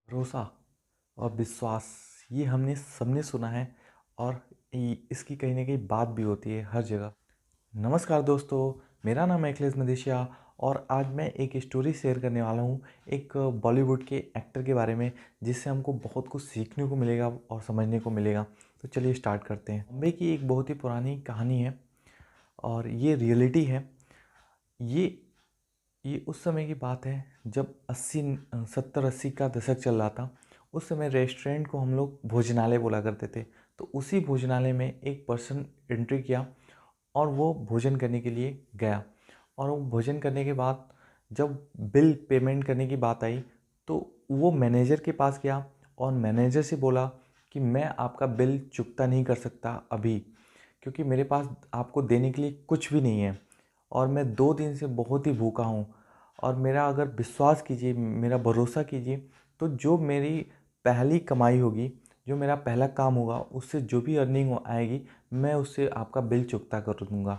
भरोसा और विश्वास, ये हमने सबने सुना है और इसकी कहीं ना कहीं बात भी होती है हर जगह। नमस्कार दोस्तों, मेरा नाम है अखिलेश मदेशिया और आज मैं एक स्टोरी शेयर करने वाला हूँ एक बॉलीवुड के एक्टर के बारे में, जिससे हमको बहुत कुछ सीखने को मिलेगा और समझने को मिलेगा। तो चलिए स्टार्ट करते हैं। बॉम्बे की एक बहुत ही पुरानी कहानी है और ये रियलिटी है। ये ये उस समय की बात है जब 70-80 का दशक चल रहा था। उस समय रेस्टोरेंट को हम लोग भोजनालय बोला करते थे। तो उसी भोजनालय में एक पर्सन एंट्री किया और वो भोजन करने के लिए गया। और वो भोजन करने के बाद जब बिल पेमेंट करने की बात आई तो वो मैनेजर के पास गया और मैनेजर से बोला कि मैं आपका बिल चुकता नहीं कर सकता अभी, क्योंकि मेरे पास आपको देने के लिए कुछ भी नहीं है और मैं 2 दिन से बहुत ही भूखा हूँ। और मेरा अगर विश्वास कीजिए, मेरा भरोसा कीजिए, तो जो मेरी पहली कमाई होगी, जो मेरा पहला काम होगा, उससे जो भी अर्निंग आएगी मैं उससे आपका बिल चुकता कर दूँगा।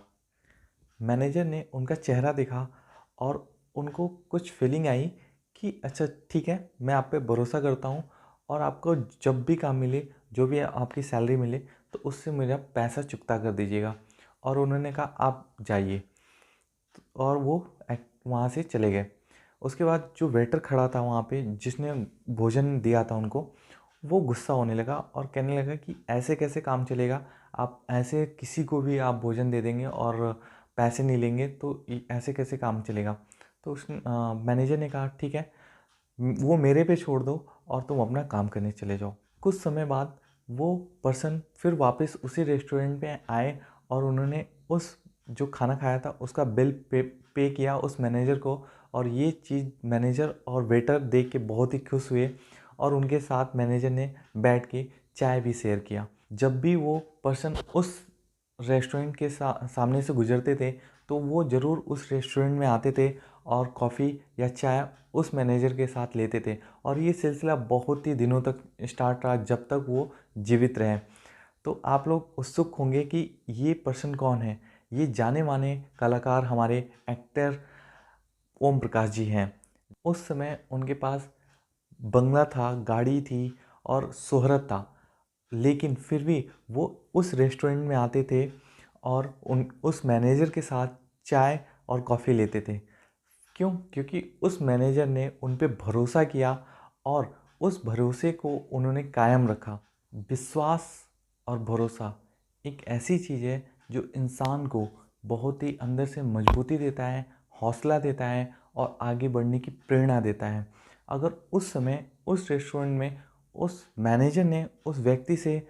मैनेजर ने उनका चेहरा देखा और उनको कुछ फीलिंग आई कि अच्छा ठीक है, मैं आप पे भरोसा करता हूँ और आपको जब भी काम मिले, जो भी आपकी सैलरी मिले, तो उससे मेरा पैसा चुकता कर दीजिएगा। और उन्होंने कहा आप जाइए, और वो वहाँ से चले गए। उसके बाद जो वेटर खड़ा था वहाँ पे, जिसने भोजन दिया था उनको, वो गुस्सा होने लगा और कहने लगा कि ऐसे कैसे काम चलेगा, आप ऐसे किसी को भी आप भोजन दे देंगे और पैसे नहीं लेंगे, तो ऐसे कैसे काम चलेगा। तो उस मैनेजर ने कहा ठीक है, वो मेरे पे छोड़ दो और तुम अपना काम करने चले जाओ। कुछ समय बाद वो पर्सन फिर वापस उसी रेस्टोरेंट पे आए और उन्होंने उस जो खाना खाया था उसका बिल पे किया उस मैनेजर को। और ये चीज़ मैनेजर और वेटर देख के बहुत ही खुश हुए और उनके साथ मैनेजर ने बैठ के चाय भी शेयर किया। जब भी वो पर्सन उस रेस्टोरेंट के सामने से गुजरते थे तो वो ज़रूर उस रेस्टोरेंट में आते थे और कॉफ़ी या चाय उस मैनेजर के साथ लेते थे। और ये सिलसिला बहुत ही दिनों तक स्टार्ट रहा, जब तक वो जीवित रहे। तो आप लोग उत्सुक होंगे कि ये पर्सन कौन है। ये जाने माने कलाकार हमारे एक्टर ओम प्रकाश जी हैं। उस समय उनके पास बंगला था, गाड़ी थी और शोहरत था, लेकिन फिर भी वो उस रेस्टोरेंट में आते थे और उस मैनेजर के साथ चाय और कॉफ़ी लेते थे। क्यों? क्योंकि उस मैनेजर ने उन पे भरोसा किया और उस भरोसे को उन्होंने कायम रखा। विश्वास और भरोसा एक ऐसी चीज़ है जो इंसान को बहुत ही अंदर से मजबूती देता है, हौसला देता है और आगे बढ़ने की प्रेरणा देता है। अगर उस समय उस रेस्टोरेंट में उस मैनेजर ने उस व्यक्ति से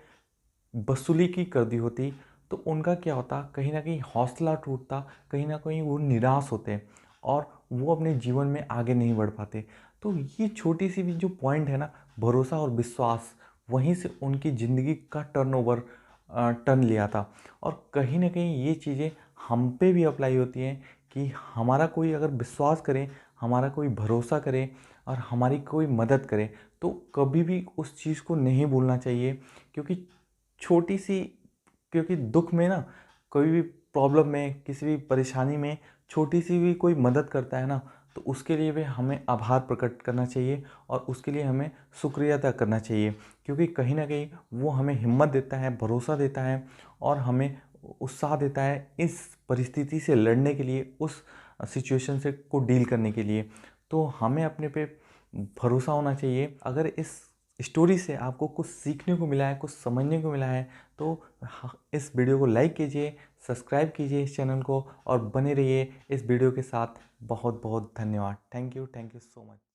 वसूली की कर दी होती तो उनका क्या होता, कहीं ना कहीं हौसला टूटता, कहीं ना कहीं वो निराश होते और वो अपने जीवन में आगे नहीं बढ़ पाते। तो ये छोटी सी भी जो पॉइंट है ना, भरोसा और विश्वास, वहीं से उनकी ज़िंदगी का टर्नओवर टर्न लिया था। और कहीं ना कहीं ये चीज़ें हम पे भी अप्लाई होती हैं कि हमारा कोई अगर विश्वास करे, हमारा कोई भरोसा करे और हमारी कोई मदद करे, तो कभी भी उस चीज़ को नहीं भूलना चाहिए। क्योंकि छोटी सी क्योंकि दुख में ना, कोई भी प्रॉब्लम में, किसी भी परेशानी में छोटी सी भी कोई मदद करता है ना, तो उसके लिए भी हमें आभार प्रकट करना चाहिए और उसके लिए हमें शुक्रिया अदा करना चाहिए। क्योंकि कहीं ना कहीं वो हमें हिम्मत देता है, भरोसा देता है और हमें उत्साह देता है इस परिस्थिति से लड़ने के लिए, उस सिचुएशन से को डील करने के लिए। तो हमें अपने पे भरोसा होना चाहिए। अगर इस स्टोरी से आपको कुछ सीखने को मिला है, कुछ समझने को मिला है, तो इस वीडियो को लाइक कीजिए, सब्सक्राइब कीजिए इस चैनल को और बने रहिए इस वीडियो के साथ। बहुत बहुत धन्यवाद। Thank you so much.